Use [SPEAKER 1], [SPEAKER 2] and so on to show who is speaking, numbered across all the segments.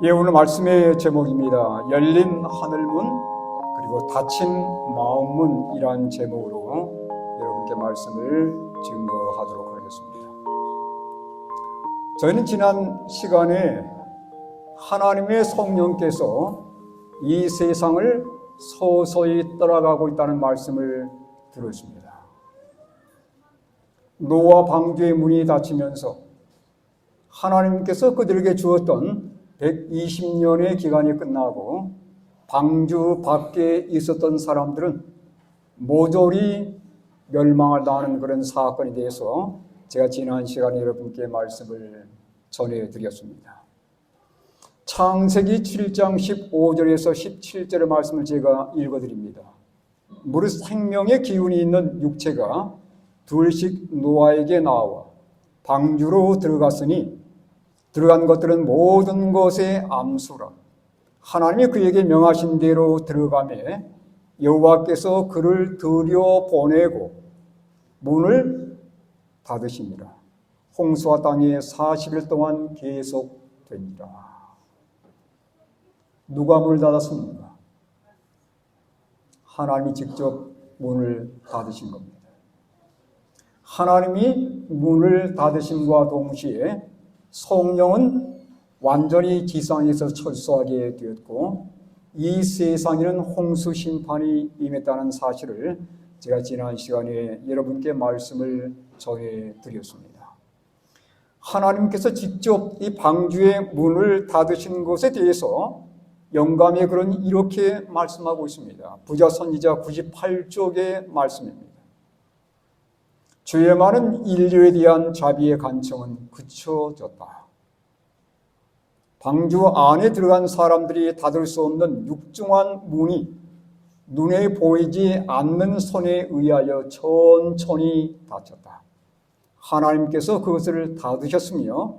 [SPEAKER 1] 예, 오늘 말씀의 제목입니다. 열린 하늘문 그리고 닫힌 마음문이란 제목으로 여러분께 말씀을 증거하도록 하겠습니다. 저희는 지난 시간에 하나님의 성령께서 이 세상을 서서히 떠나가고 있다는 말씀을 들었습니다. 노아 방주의 문이 닫히면서 하나님께서 그들에게 주었던 120년의 기간이 끝나고 방주 밖에 있었던 사람들은 모조리 멸망을 당하는 그런 사건에 대해서 제가 지난 시간에 여러분께 말씀을 전해드렸습니다. 창세기 7장 15절에서 17절의 말씀을 제가 읽어드립니다. 무릇 생명의 기운이 있는 육체가 둘씩 노아에게 나와 방주로 들어갔으니 들어간 것들은 모든 것의 암수라. 하나님이 그에게 명하신 대로 들어가매 여호와께서 그를 들여보내고 문을 닫으시니라. 홍수와 땅에 40일 동안 계속되니라. 누가 문을 닫았습니까? 하나님이 직접 문을 닫으신 겁니다. 하나님이 문을 닫으심과 동시에 성령은 완전히 지상에서 철수하게 되었고 이 세상에는 홍수 심판이 임했다는 사실을 제가 지난 시간에 여러분께 말씀을 전해드렸습니다. 하나님께서 직접 이 방주의 문을 닫으신 것에 대해서 영감의 글은 이렇게 말씀하고 있습니다. 부자 선지자 98쪽의 말씀입니다. 죄 많은 인류에 대한 자비의 간청은 그쳐졌다. 방주 안에 들어간 사람들이 닫을 수 없는 육중한 문이 눈에 보이지 않는 손에 의하여 천천히 닫혔다. 하나님께서 그것을 닫으셨으며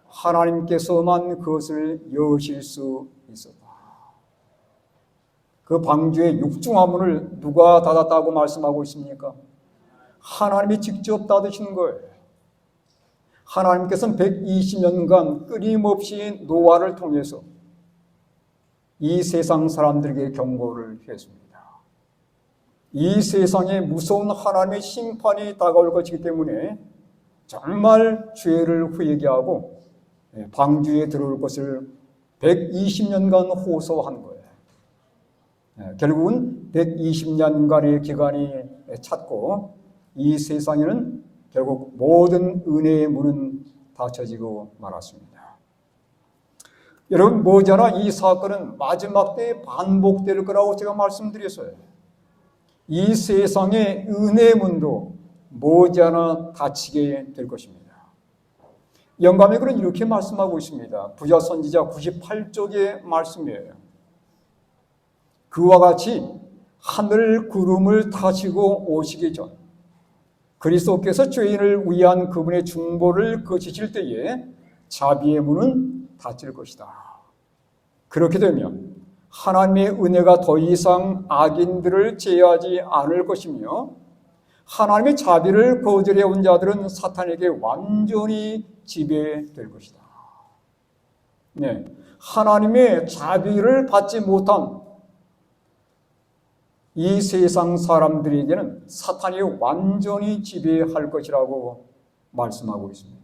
[SPEAKER 1] 하나님께서만 그것을 여실 수 있었다. 그 방주의 육중한 문을 누가 닫았다고 말씀하고 있습니까? 하나님이 직접 닫으시는 거예요. 하나님께서는 120년간 끊임없이 노아를 통해서 이 세상 사람들에게 경고를 했습니다. 이 세상에 무서운 하나님의 심판이 다가올 것이기 때문에 정말 죄를 회개하게 하고 방주에 들어올 것을 120년간 호소한 거예요. 결국은 120년간의 기간이 찼고 이 세상에는 결국 모든 은혜의 문은 닫혀지고 말았습니다. 여러분, 머지않아 이 사건은 마지막 때에 반복될 거라고 제가 말씀드렸어요. 이 세상의 은혜의 문도 머지않아 닫히게 될 것입니다. 영감의 글은 이렇게 말씀하고 있습니다. 부자 선지자 98쪽의 말씀이에요. 그와 같이 하늘 구름을 타시고 오시기 전 그리스도께서 죄인을 위한 그분의 중보를 거치실 때에 자비의 문은 닫힐 것이다. 그렇게 되면 하나님의 은혜가 더 이상 악인들을 제어하지 않을 것이며 하나님의 자비를 거절해온 자들은 사탄에게 완전히 지배될 것이다. 네, 하나님의 자비를 받지 못한 이 세상 사람들에게는 사탄이 완전히 지배할 것이라고 말씀하고 있습니다.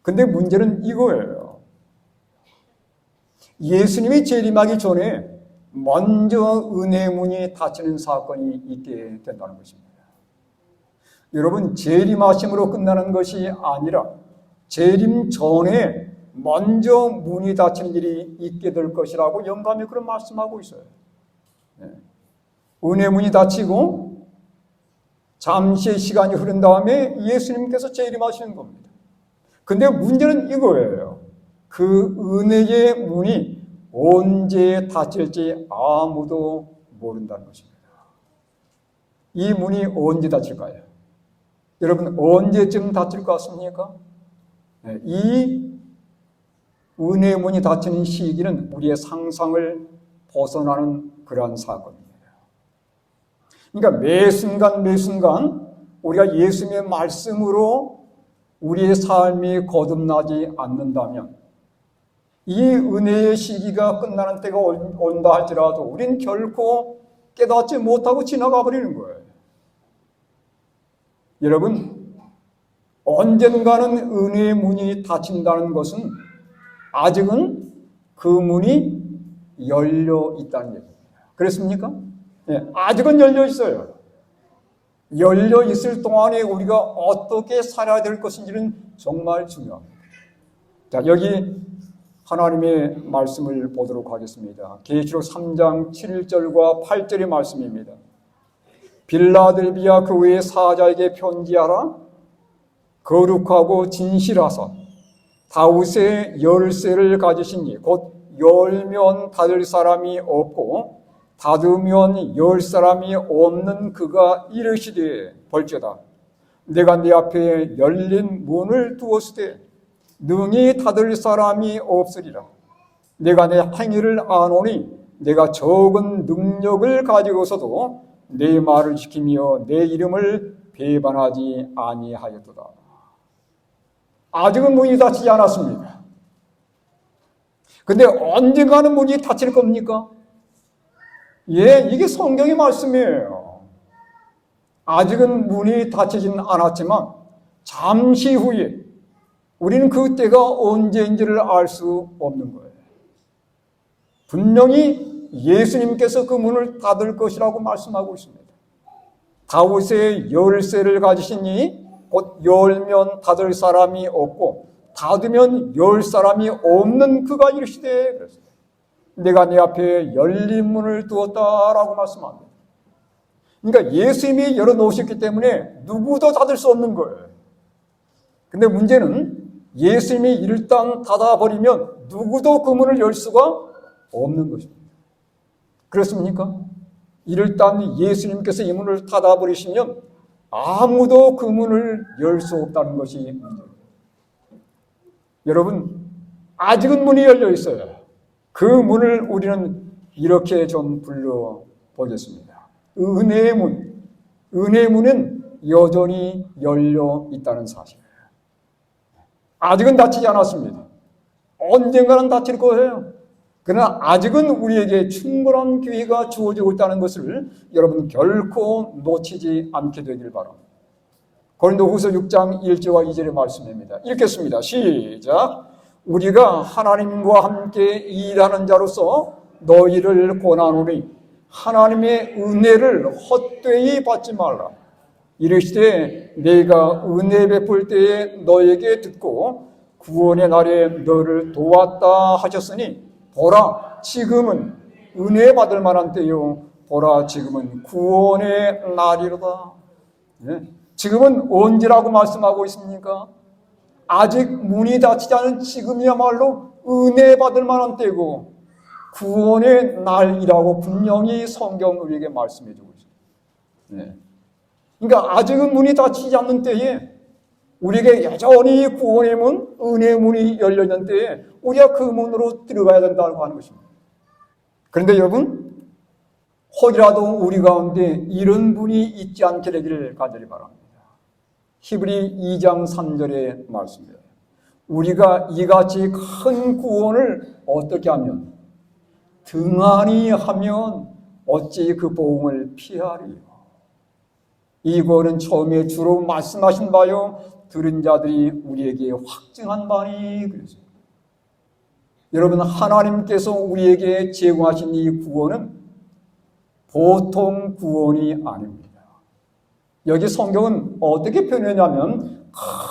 [SPEAKER 1] 근데 문제는 이거예요. 예수님이 재림하기 전에 먼저 은혜의 문이 닫히는 사건이 있게 된다는 것입니다. 여러분, 재림하심으로 끝나는 것이 아니라 재림 전에 먼저 문이 닫히는 일이 있게 될 것이라고 영감이 그런 말씀하고 있어요. 네. 은혜의 문이 닫히고 잠시의 시간이 흐른 다음에 예수님께서 재림하시는 겁니다. 근데 문제는 이거예요. 그 은혜의 문이 언제 닫힐지 아무도 모른다는 것입니다. 이 문이 언제 닫힐까요? 여러분, 언제쯤 닫힐 것 같습니까? 네, 이 은혜의 문이 닫히는 시기는 우리의 상상을 벗어나는 그러한 사건입니다. 그러니까 매 순간 우리가 예수님의 말씀으로 우리의 삶이 거듭나지 않는다면 이 은혜의 시기가 끝나는 때가 온다 할지라도 우린 결코 깨닫지 못하고 지나가 버리는 거예요. 여러분, 언젠가는 은혜의 문이 닫힌다는 것은 아직은 그 문이 열려 있다는 얘기입니다. 그렇습니까? 네, 아직은 열려 있어요. 열려 있을 동안에 우리가 어떻게 살아야 될 것인지는 정말 중요합니다. 자, 여기 하나님의 말씀을 보도록 하겠습니다. 계시록 3장 7절과 8절의 말씀입니다. 빌라델비아 교회의 사자에게 편지하라. 거룩하고 진실하사 다윗의 열쇠를 가지시니 곧 열면 닫을 사람이 없고 닫으면 열 사람이 없는 그가 이르시되 벌저다. 내가 네 앞에 열린 문을 두었으되 능히 닫을 사람이 없으리라. 내가 내 행위를 아노니 내가 적은 능력을 가지고서도 내 말을 지키며 내 이름을 배반하지 아니하였도다. 아직은 문이 닫히지 않았습니다. 근데 언젠가는 문이 닫힐 겁니까? 예, 이게 성경의 말씀이에요. 아직은 문이 닫히진 않았지만 잠시 후에 우리는 그 때가 언제인지를 알 수 없는 거예요. 분명히 예수님께서 그 문을 닫을 것이라고 말씀하고 있습니다. 다윗의 열쇠를 가지시니 곧 열면 닫을 사람이 없고 닫으면 열 사람이 없는 그가 이르시되 그랬어요. 내가 네 앞에 열린 문을 두었다라고 말씀합니다. 그러니까 예수님이 열어놓으셨기 때문에 누구도 닫을 수 없는 거예요. 근데 문제는 예수님이 일단 닫아버리면 누구도 그 문을 열 수가 없는 것입니다. 그렇습니까? 일단 예수님께서 이 문을 닫아버리시면 아무도 그 문을 열 수 없다는 것이 문제입니다. 여러분, 아직은 문이 열려 있어요. 그 문을 우리는 이렇게 좀 불러보겠습니다. 은혜의 문. 은혜의 문은 여전히 열려 있다는 사실이에요. 아직은 닫히지 않았습니다. 언젠가는 닫힐 거예요. 그러나 아직은 우리에게 충분한 기회가 주어지고 있다는 것을 여러분 결코 놓치지 않게 되길 바랍니다. 고린도후서 6장 1절과 2절의 말씀입니다. 읽겠습니다. 시작. 우리가 하나님과 함께 일하는 자로서 너희를 권하노니 하나님의 은혜를 헛되이 받지 말라. 이르시되 내가 은혜 베풀 때에 너에게 듣고 구원의 날에 너를 도왔다 하셨으니 보라 지금은 은혜 받을 만한 때요 보라 지금은 구원의 날이로다. 네. 지금은 언제라고 말씀하고 있습니까? 아직 문이 닫히지 않은 지금이야말로 은혜 받을 만한 때고 구원의 날이라고 분명히 성경 우리에게 말씀해 주고 있습니다. 네. 그러니까 아직은 문이 닫히지 않는 때에 우리에게 여전히 구원의 문, 은혜의 문이 열려있는 때에 우리가 그 문으로 들어가야 된다고 하는 것입니다. 그런데 여러분, 혹이라도 우리 가운데 이런 분이 있지 않게 되기를 간절히 바랍니다. 히브리 2장 3절의 말씀입니다. 우리가 이같이 큰 구원을 어떻게 하면 등한히 하면 어찌 그 복음을 피하리요. 이 구원은 처음에 주로 말씀하신 바요 들은 자들이 우리에게 확증한 바니 그랬어요. 여러분, 하나님께서 우리에게 제공하신 이 구원은 보통 구원이 아닙니다. 여기 성경은 어떻게 표현하냐면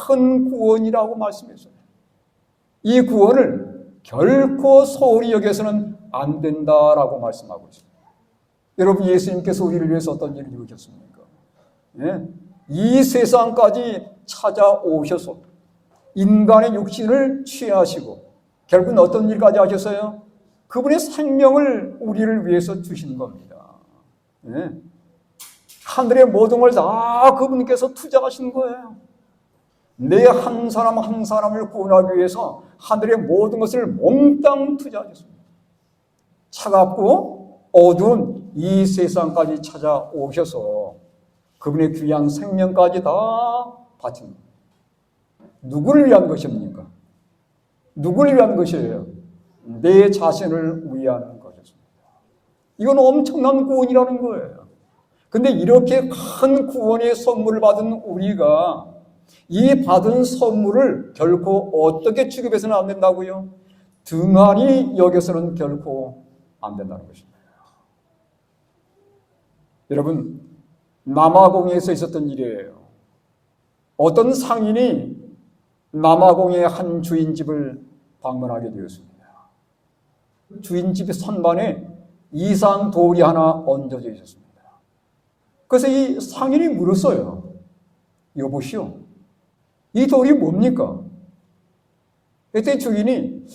[SPEAKER 1] 큰 구원이라고 말씀했어요. 이 구원을 결코 소홀히 여겨서는 안 된다라고 말씀하고 있습니다. 여러분, 예수님께서 우리를 위해서 어떤 일을 이루셨습니까? 네? 이 세상까지 찾아오셔서 인간의 육신을 취하시고 결국은 어떤 일까지 하셨어요? 그분의 생명을 우리를 위해서 주신 겁니다. 네? 하늘의 모든 걸 다 그분께서 투자하신 거예요. 내 한 사람 한 사람을 구원하기 위해서 하늘의 모든 것을 몽땅 투자하셨습니다. 차갑고 어두운 이 세상까지 찾아오셔서 그분의 귀한 생명까지 다 바친 겁니다. 누구를 위한 것입니까? 누구를 위한 것이에요? 내 자신을 위한 것이었습니다. 이건 엄청난 구원이라는 거예요. 근데 이렇게 큰 구원의 선물을 받은 우리가 이 받은 선물을 결코 어떻게 취급해서는 안 된다고요? 등한히 여겨서는 결코 안 된다는 것입니다. 여러분, 남아공에서 있었던 일이에요. 어떤 상인이 남아공의 한 주인집을 방문하게 되었습니다. 주인집의 선반에 이상 돌이 하나 얹어져 있었습니다. 그래서 이 상인이 물었어요. 여보시오, 이 돌이 뭡니까? 그때 주인이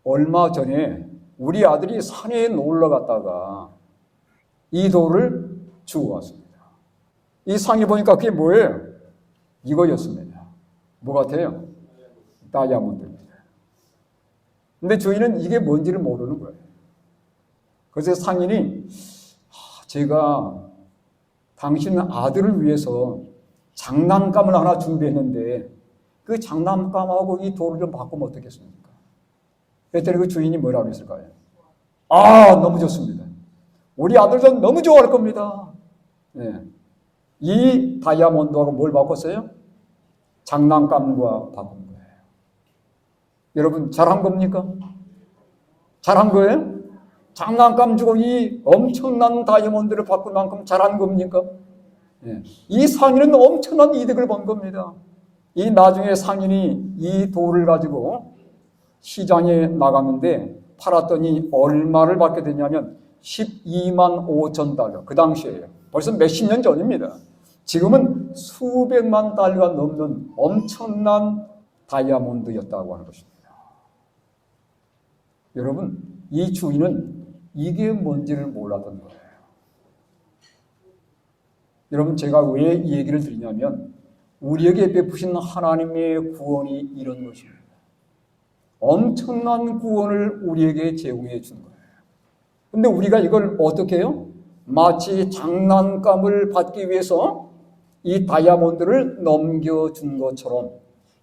[SPEAKER 1] 얼마 전에 우리 아들이 산에 놀러 갔다가 이 돌을 주워 왔습니다. 이 상이 보니까 그게 뭐예요? 이거였습니다. 뭐 같아요? 다이아몬드입니다. 근데 주인은 이게 뭔지를 모르는 거예요. 그래서 상인이 제가 당신 아들을 위해서 장난감을 하나 준비했는데 그 장난감하고 이 돌을 좀 바꾸면 어떻겠습니까? 그랬더니 그 주인이 뭐라고 했을까요? 너무 좋습니다. 우리 아들도 너무 좋아할 겁니다. 네. 이 다이아몬드하고 뭘 바꿨어요? 장난감과 바꾼 거예요. 여러분, 잘한 겁니까? 잘한 거예요? 장난감 주고 이 엄청난 다이아몬드를 바꾼 만큼 잘한 겁니까? 네. 이 상인은 엄청난 이득을 본 겁니다. 이 나중에 상인이 이 돌을 가지고 시장에 나갔는데 팔았더니 얼마를 받게 되냐면 12만 5천 달러. 그 당시에요. 벌써 몇십 년 전입니다. 지금은 수백만 달러가 넘는 엄청난 다이아몬드였다고 하는 것입니다. 여러분, 이 주인은 이게 뭔지를 몰랐던 거예요. 여러분, 제가 왜 이 얘기를 드리냐면 우리에게 베푸신 하나님의 구원이 이런 것입니다. 엄청난 구원을 우리에게 제공해 준 거예요. 근데 우리가 이걸 어떻게 해요? 마치 장난감을 받기 위해서 이 다이아몬드를 넘겨준 것처럼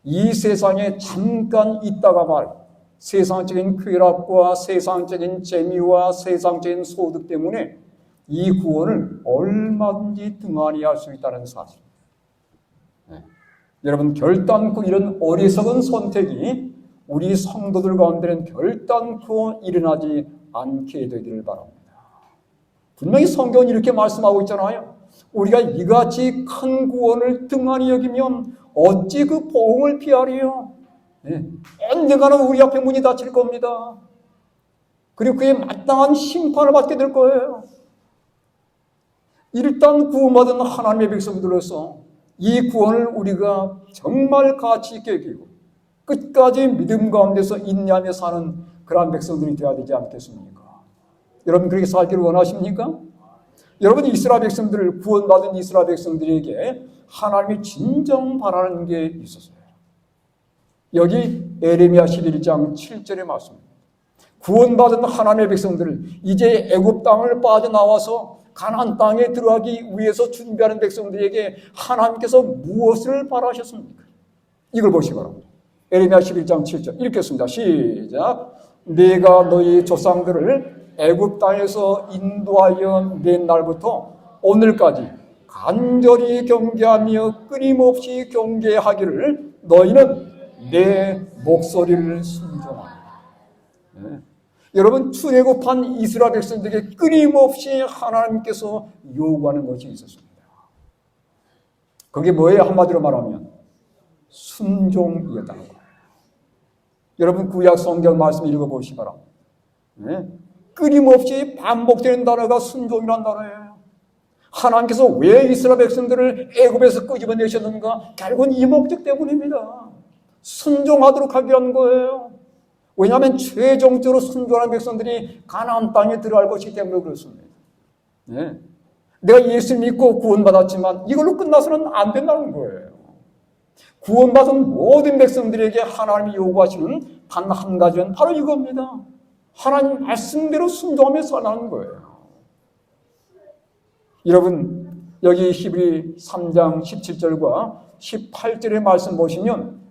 [SPEAKER 1] 이 세상에 잠깐 있다가 말 세상적인 쾌락과 세상적인 재미와 세상적인 소득 때문에 이 구원을 얼마든지 등한히 할 수 있다는 사실. 네. 여러분, 결단코 이런 어리석은 선택이 우리 성도들 가운데는 결단코 일어나지 않게 되기를 바랍니다. 분명히 성경은 이렇게 말씀하고 있잖아요. 우리가 이같이 큰 구원을 등한히 여기면 어찌 그 보응을 피하리요? 네. 언젠가는 우리 앞에 문이 닫힐 겁니다. 그리고 그에 마땅한 심판을 받게 될 거예요. 일단 구원받은 하나님의 백성들로서 이 구원을 우리가 정말 가치 있게 여기고 끝까지 믿음 가운데서 인내하며 사는 그러한 백성들이 되어야 되지 않겠습니까? 여러분, 그렇게 살기를 원하십니까? 여러분, 이스라엘 백성들을 구원받은 이스라엘 백성들에게 하나님이 진정 바라는 게 있었어요. 여기 에레미야 11장 7절의 말씀입니다. 구원받은 하나님의 백성들을 이제 애굽 땅을 빠져나와서 가나안 땅에 들어가기 위해서 준비하는 백성들에게 하나님께서 무엇을 바라셨습니까? 이걸 보시기 바랍니다. 에레미야 11장 7절 읽겠습니다. 시작. 내가 너희 조상들을 애굽 땅에서 인도하여 낸 날부터 오늘까지 간절히 경계하며 끊임없이 경계하기를 너희는 내 목소리를 순종하라. 네. 여러분, 출애굽한 이스라엘 백성들에게 끊임없이 하나님께서 요구하는 것이 있었습니다. 그게 뭐예요? 한마디로 말하면 순종이었다는 거예요. 여러분, 구약 성경 말씀 읽어보시기 바랍니다. 네? 끊임없이 반복되는 단어가 순종이라는 단어예요. 하나님께서 왜 이스라엘 백성들을 애굽에서 끄집어내셨는가? 결국은 이 목적 때문입니다. 순종하도록 하기 위한 거예요. 왜냐하면 최종적으로 순종하는 백성들이 가나안 땅에 들어갈 것이기 때문에 그렇습니다. 네. 내가 예수 믿고 구원받았지만 이걸로 끝나서는 안 된다는 거예요. 구원받은 모든 백성들에게 하나님이 요구하시는 단 한 가지는 바로 이겁니다. 하나님 말씀대로 순종하며 살라는 거예요. 여러분, 여기 히브리 3장 17절과 18절의 말씀 보시면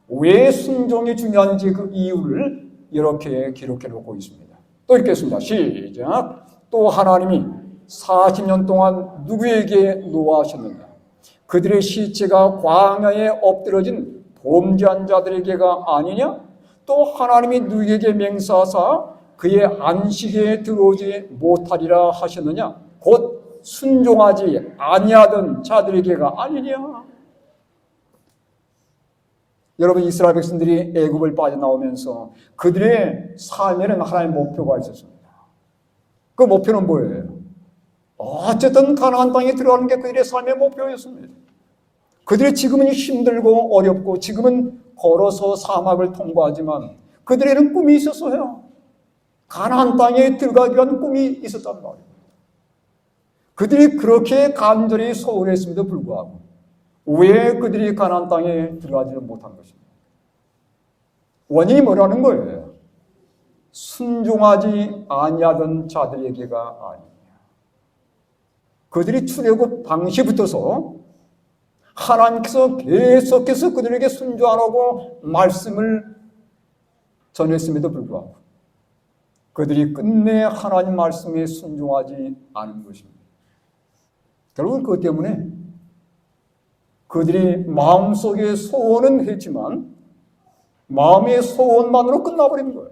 [SPEAKER 1] 왜 순종이 중요한지 그 이유를 이렇게 기록해 놓고 있습니다. 또 읽겠습니다. 시작. 또 하나님이 40년 동안 누구에게 노하셨느냐? 그들의 시체가 광야에 엎드러진 범죄한 자들에게가 아니냐? 또 하나님이 누구에게 맹세하사 그의 안식에 들어오지 못하리라 하셨느냐? 곧 순종하지 아니하던 자들에게가 아니냐? 여러분, 이스라엘 백성들이 애굽을 빠져나오면서 그들의 삶에는 하나님의 목표가 있었습니다. 그 목표는 뭐예요? 어쨌든 가나안 땅에 들어가는 게 그들의 삶의 목표였습니다. 그들이 지금은 힘들고 어렵고 지금은 걸어서 사막을 통과하지만 그들에는 꿈이 있었어요. 가나안 땅에 들어가기 위한 꿈이 있었단 말이에요. 그들이 그렇게 간절히 소원했음에도 불구하고 왜 그들이 가나안 땅에 들어가지를 못한 것입니까? 원인이 뭐라는 거예요? 순종하지 아니하던 자들에게가 아니냐. 그들이 출애굽 당시부터서 하나님께서 계속해서 그들에게 순종하라고 말씀을 전했음에도 불구하고 그들이 끝내 하나님 말씀에 순종하지 않은 것입니다. 결국은 그것 때문에 그들이 마음속에 소원은 했지만 마음의 소원만으로 끝나버린 거예요.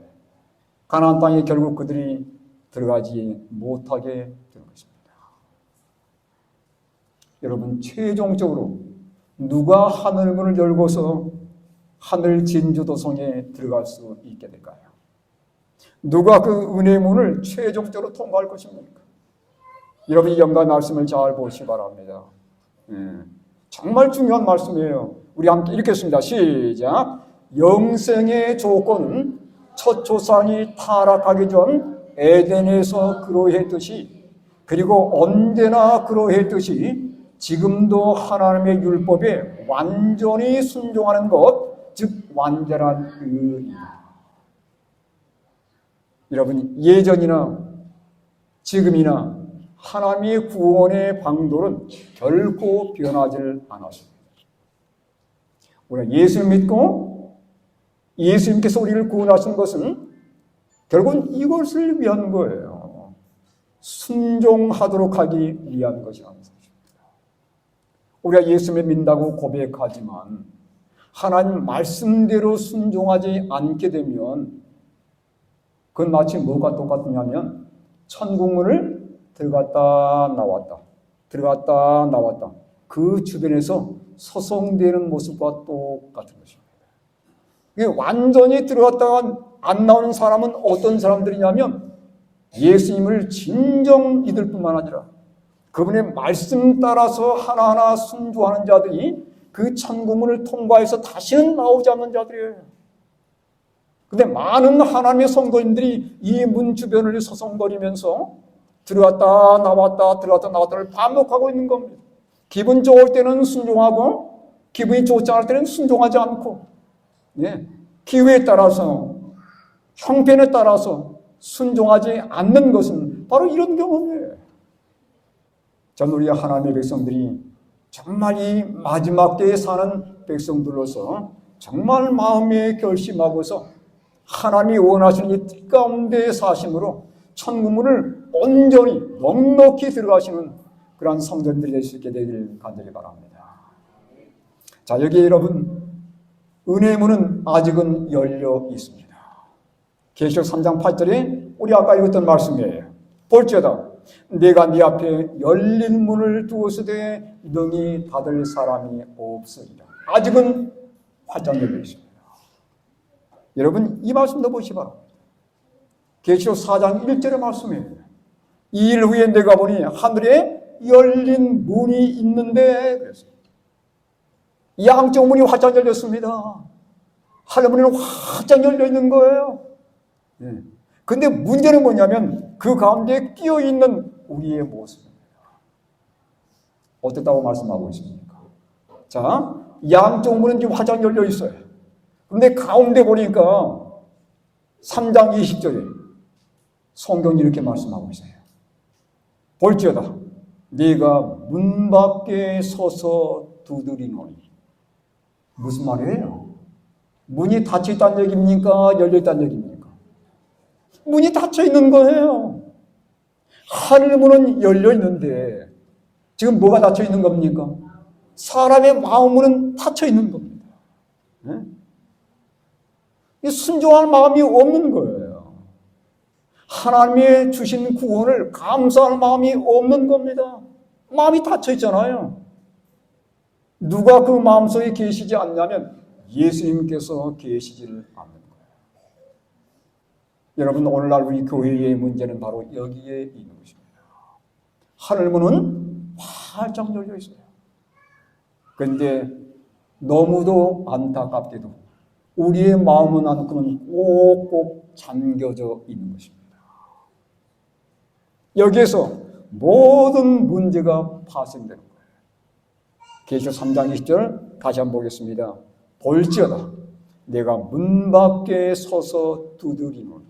[SPEAKER 1] 가나안 땅에 결국 그들이 들어가지 못하게 된 것입니다. 여러분, 최종적으로 누가 하늘문을 열고서 하늘 진주도성에 들어갈 수 있게 될까요? 누가 그 은혜의 문을 최종적으로 통과할 것입니까? 여러분, 이 영광의 말씀을 잘 보시기 바랍니다. 정말 중요한 말씀이에요. 우리 함께 읽겠습니다. 시작. 영생의 조건은 첫 조상이 타락하기 전 에덴에서 그러했듯이 그리고 언제나 그러했듯이 지금도 하나님의 율법에 완전히 순종하는 것, 즉 완전한 의이다. 여러분, 예전이나 지금이나 하나님의 구원의 방도는 결코 변하지 않았습니다. 우리가 예수를 믿고 예수님께서 우리를 구원하신 것은 결국은 이것을 위한 거예요. 순종하도록 하기 위한 것이라는 것입니다. 우리가 예수를 믿는다고 고백하지만 하나님 말씀대로 순종하지 않게 되면 그건 마치 뭐가 똑같냐면 천국문을 들어갔다 나왔다 들어갔다 나왔다 그 주변에서 서성대는 모습과 똑같은 것입니다. 이게 완전히 들어갔다가 안 나오는 사람은 어떤 사람들이냐면 예수님을 진정 믿을 뿐만 아니라 그분의 말씀 따라서 하나하나 순종하는 자들이 그 천국문을 통과해서 다시는 나오지 않는 자들이에요. 근데 많은 하나님의 성도님들이 이 문 주변을 서성거리면서 들어갔다 나왔다 들어갔다 나왔다를 반복하고 있는 겁니다. 기분 좋을 때는 순종하고 기분이 좋지 않을 때는 순종하지 않고, 기회에 따라서 형편에 따라서 순종하지 않는 것은 바로 이런 경험이에요. 전 우리 하나님의 백성들이 정말 이 마지막 때에 사는 백성들로서 정말 마음에 결심하고서 하나님이 원하시는 이 뜻 가운데 사심으로 천국문을 온전히 넉넉히 들어가시는 그러한 성전들이 될 수 있게 되기를 간절히 바랍니다. 자, 여기 여러분, 은혜의 문은 아직은 열려 있습니다. 계시록 3장 8절에 우리 아까 읽었던 말씀이에요. 볼지어다 내가 네 앞에 열린 문을 두었으되 능히 닫을 사람이 없으리라. 아직은 활짝 열려 있습니다. 여러분, 이 말씀도 보시기 바랍니다. 계시록 4장 1절의 말씀이에요. 2일 후에 내가 보니 하늘에 열린 문이 있는데 그랬어요. 양쪽 문이 활짝 열렸습니다. 하늘 문은 활짝 열려 있는 거예요. 근데 문제는 뭐냐면 그 가운데 끼어 있는 우리의 모습입니다. 어떻다고 말씀하고 있습니까? 자, 양쪽 문은 지금 활짝 열려 있어요. 그런데 가운데 보니까 3장 20절에 성경이 이렇게 말씀하고 있어요. 볼지어다 네가 문 밖에 서서 두드리노니. 무슨 말이에요? 문이 닫혀 있다는 얘기입니까? 열려 있다는 얘기입니까? 문이 닫혀 있는 거예요. 하늘 문은 열려 있는데 지금 뭐가 닫혀 있는 겁니까? 사람의 마음 문은 닫혀 있는 겁니다. 네? 순종할 마음이 없는 거예요. 하나님의 주신 구원을 감사할 마음이 없는 겁니다. 마음이 닫혀 있잖아요. 누가 그 마음속에 계시지 않냐면 예수님께서 계시지를 않는 거예요. 여러분, 오늘날 우리 교회의 문제는 바로 여기에 있는 것입니다. 하늘문은 활짝 열려 있어요. 그런데 너무도 안타깝게도 우리의 마음은 안고는 꼭꼭 잠겨져 있는 것입니다. 여기에서 모든 문제가 파생되는 거예요. 계시록 3장 20절 다시 한번 보겠습니다. 볼지어다 내가 문 밖에 서서 두드리노니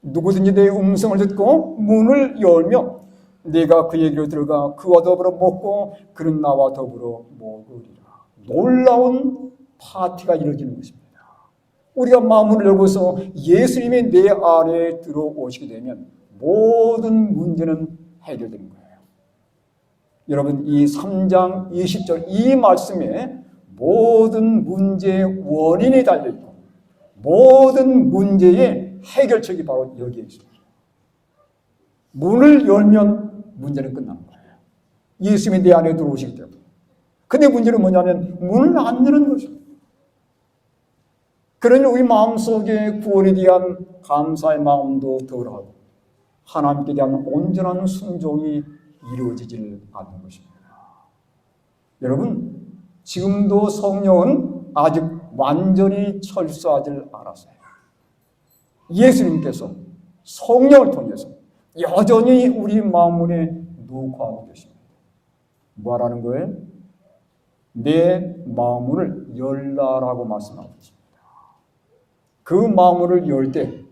[SPEAKER 1] 누구든지 내 음성을 듣고 문을 열며 내가 그에게로 들어가 그와 더불어 먹고 그는 나와 더불어 먹으리라. 놀라운 파티가 이루어지는 것입니다. 우리가 마음을 열고서 예수님이 내 안에 들어오시게 되면 모든 문제는 해결되는 거예요. 여러분, 이 3장 20절 이 말씀에 모든 문제의 원인이 달려있고 모든 문제의 해결책이 바로 여기에 있습니다. 문을 열면 문제는 끝나는 거예요. 예수님이 내 안에 들어오시기 때문에. 근데 문제는 뭐냐면 문을 안 여는 것입니다. 그러니 우리 마음속에 구원에 대한 감사의 마음도 덜하고 하나님께 대한 온전한 순종이 이루어지지를 않는 것입니다. 여러분, 지금도 성령은 아직 완전히 철수하지 않았어요. 예수님께서 성령을 통해서 여전히 우리 마음문에 녹화하고 계십니다. 뭐라는 거예요? 내 마음문을 열라라고 말씀하고 있습니다. 그 마음문을 열 때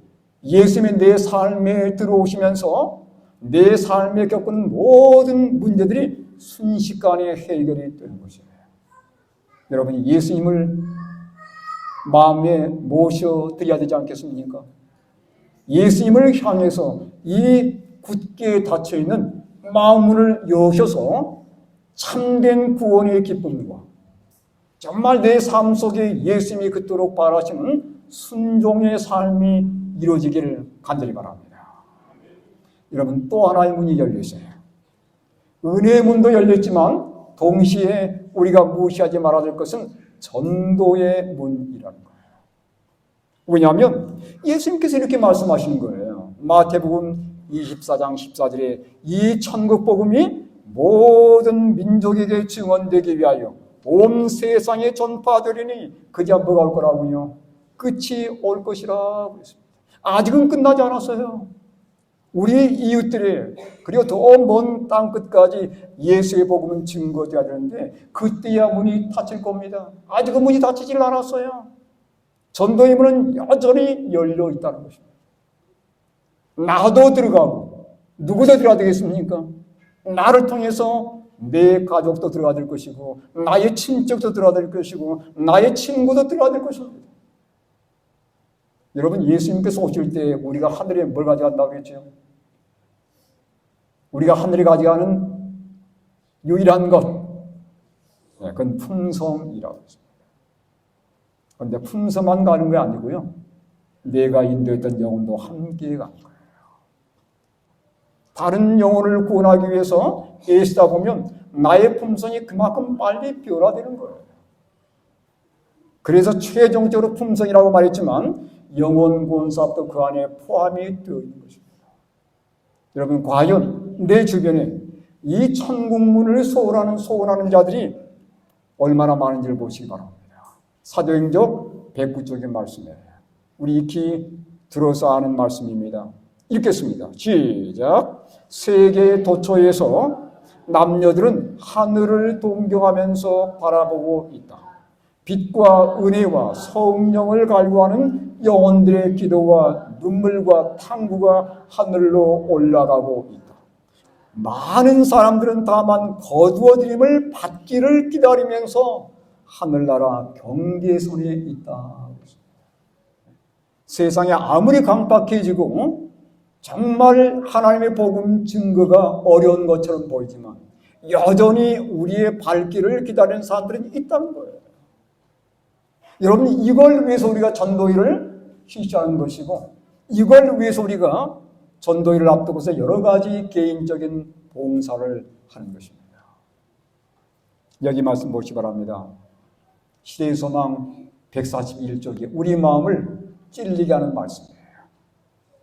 [SPEAKER 1] 예수님이 내 삶에 들어오시면서 내 삶에 겪은 모든 문제들이 순식간에 해결이 되는 것이에요. 여러분이 예수님을 마음에 모셔드려야 되지 않겠습니까? 예수님을 향해서 이 굳게 닫혀있는 마음문을 여셔서 참된 구원의 기쁨과 정말 내 삶 속에 예수님이 그토록 바라시는 순종의 삶이 이루어지기를 간절히 바랍니다. 여러분, 또 하나의 문이 열려있어요. 은혜의 문도 열렸지만 동시에 우리가 무시하지 말아야 될 것은 전도의 문이라는 거예요. 왜냐하면 예수님께서 이렇게 말씀하시는 거예요. 마태복음 24장 14절에 이 천국 복음이 모든 민족에게 증언되기 위하여 온 세상에 전파되리니 그저 뭐가 올 거라고요? 끝이 올 것이라 그랬습니다. 아직은 끝나지 않았어요. 우리 이웃들의 그리고 더 먼 땅 끝까지 예수의 복음은 증거되어야 되는데 그때야 문이 닫힐 겁니다. 아직은 문이 닫히질 않았어요. 전도의 문은 여전히 열려 있다는 것입니다. 나도 들어가고 누구도 들어가야 되겠습니까? 나를 통해서 내 가족도 들어가야 될 것이고 나의 친척도 들어가야 될 것이고 나의 친구도 들어가야 될 것입니다. 여러분, 예수님께서 오실 때 우리가 하늘에 뭘 가져간다고 했죠? 우리가 하늘에 가져가는 유일한 것, 그건 풍성이라고 했습니다. 그런데 풍성만 가는 게 아니고요, 내가 인도했던 영혼도 함께 간 거예요. 다른 영혼을 구원하기 위해서 애쓰다 보면 나의 품성이 그만큼 빨리 변화되는 거예요. 그래서 최종적으로 품성이라고 말했지만 영혼 구원 사업도 그 안에 포함이 되어 있는 것입니다. 여러분, 과연 내 주변에 이 천국문을 소원하는 자들이 얼마나 많은지를 보시기 바랍니다. 사도행전 109쪽의 말씀이에요. 우리 익히 들어서 아는 말씀입니다. 읽겠습니다. 시작. 세계 도처에서 남녀들은 하늘을 동경하면서 바라보고 있다. 빛과 은혜와 성령을 갈구하는 영혼들의 기도와 눈물과 탕구가 하늘로 올라가고 있다. 많은 사람들은 다만 거두어들임을 받기를 기다리면서 하늘나라 경계선에 있다. 세상이 아무리 강박해지고 정말 하나님의 복음 증거가 어려운 것처럼 보이지만 여전히 우리의 발길을 기다리는 사람들은 있다는 거예요. 여러분, 이걸 위해서 우리가 전도일을 실시하는 것이고, 이걸 위해서 우리가 전도일을 앞두고서 여러 가지 개인적인 봉사를 하는 것입니다. 여기 말씀 보시기 바랍니다. 시대의 소망 141쪽이 우리 마음을 찔리게 하는 말씀이에요.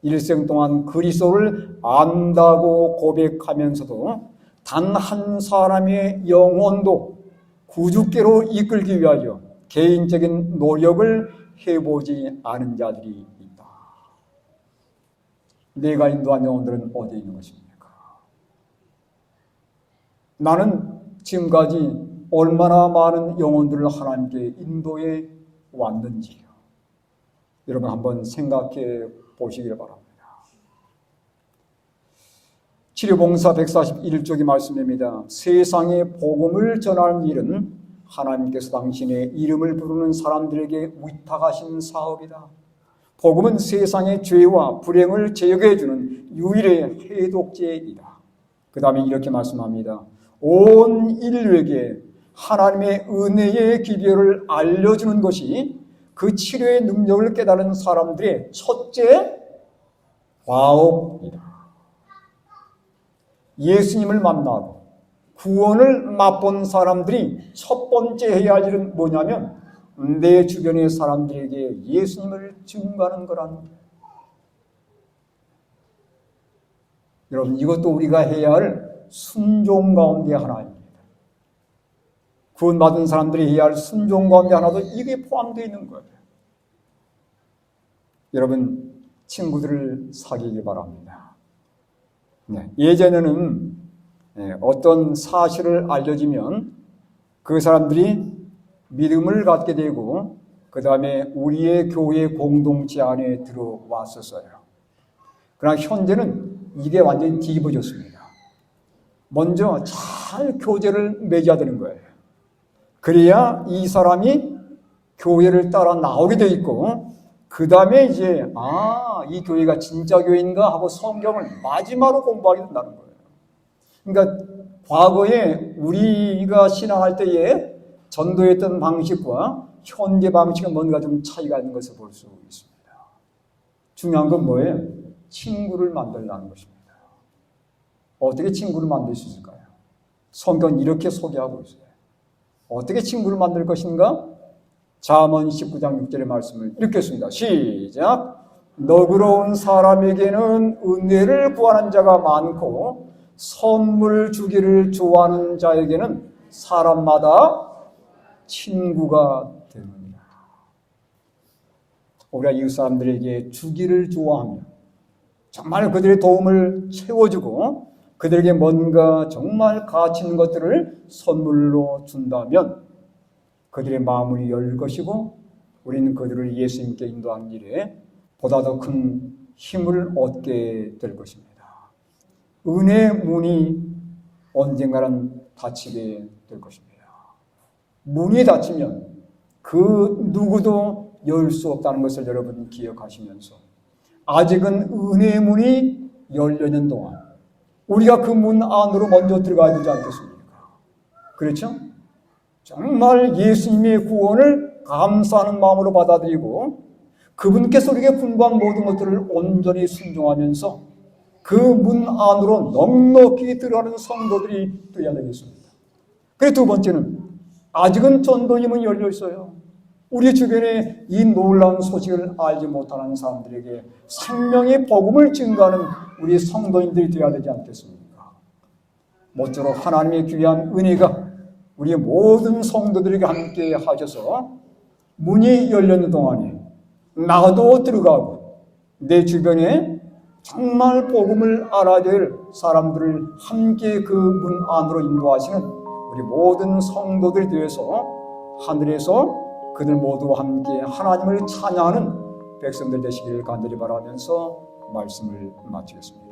[SPEAKER 1] 일생 동안 그리스도를 안다고 고백하면서도 단 한 사람의 영혼도 구주께로 이끌기 위하여 개인적인 노력을 해보지 않은 자들이 있다. 내가 인도한 영혼들은 어디에 있는 것입니까? 나는 지금까지 얼마나 많은 영혼들을 하나님께 인도해 왔는지요. 여러분 한번 생각해 보시길 바랍니다. 치료봉사 141쪽의 말씀입니다. 세상에 복음을 전하는 일은 하나님께서 당신의 이름을 부르는 사람들에게 위탁하신 사업이다. 복음은 세상의 죄와 불행을 제거해주는 유일의 해독제이다. 그 다음에 이렇게 말씀합니다. 온 인류에게 하나님의 은혜의 기별을 알려주는 것이 그 치료의 능력을 깨달은 사람들의 첫째 과업이다. 예수님을 만나고 구원을 맛본 사람들이 첫 번째 해야 할 일은 뭐냐면 내 주변의 사람들에게 예수님을 증거하는 거라는 거예요. 여러분, 이것도 우리가 해야 할 순종 가운데 하나입니다. 구원받은 사람들이 해야 할 순종 가운데 하나도 이게 포함되어 있는 거예요. 여러분, 친구들을 사귀기 바랍니다. 예전에는 어떤 사실을 알려지면 그 사람들이 믿음을 갖게 되고 그 다음에 우리의 교회 공동체 안에 들어왔었어요. 그러나 현재는 이게 완전히 뒤집어졌습니다. 먼저 잘 교제를 맺어야 되는 거예요. 그래야 이 사람이 교회를 따라 나오게 돼 있고 그 다음에 이제 이 교회가 진짜 교회인가 하고 성경을 마지막으로 공부하게 된다는 거예요. 그러니까 과거에 우리가 신앙할 때에 전도했던 방식과 현재 방식은 뭔가 좀 차이가 있는 것을 볼 수 있습니다. 중요한 건 뭐예요? 친구를 만들라는 것입니다. 어떻게 친구를 만들 수 있을까요? 성경은 이렇게 소개하고 있어요. 어떻게 친구를 만들 것인가? 잠언 19장 6절의 말씀을 읽겠습니다. 시작! 너그러운 사람에게는 은혜를 구하는 자가 많고 선물 주기를 좋아하는 자에게는 사람마다 친구가 됩니다. 우리가 이웃 사람들에게 주기를 좋아하며 정말 그들의 도움을 채워주고 그들에게 뭔가 정말 가치 있는 것들을 선물로 준다면 그들의 마음이 열릴 것이고 우리는 그들을 예수님께 인도하는 일에 보다 더 큰 힘을 얻게 될 것입니다. 은혜의 문이 언젠가는 닫히게 될 것입니다. 문이 닫히면 그 누구도 열 수 없다는 것을 여러분 기억하시면서 아직은 은혜의 문이 열려있는 동안 우리가 그 문 안으로 먼저 들어가야 되지 않겠습니까? 그렇죠? 정말 예수님의 구원을 감사하는 마음으로 받아들이고 그분께서 우리에게 분부한 모든 것들을 온전히 순종하면서 그 문 안으로 넉넉히 들어가는 성도들이 되어야 되겠습니다. 그리고 두 번째는 아직은 전도의 문이 열려 있어요. 우리 주변에 이 놀라운 소식을 알지 못하는 사람들에게 생명의 복음을 증거하는 우리 성도인들이 되어야 되지 않겠습니까? 모쪼록 하나님의 귀한 은혜가 우리의 모든 성도들에게 함께 하셔서 문이 열렸는 동안에 나도 들어가고 내 주변에 정말 복음을 알아야 될 사람들을 함께 그 문 안으로 인도하시는 우리 모든 성도들이 되어서 하늘에서 그들 모두 함께 하나님을 찬양하는 백성들 되시기를 간절히 바라면서 말씀을 마치겠습니다.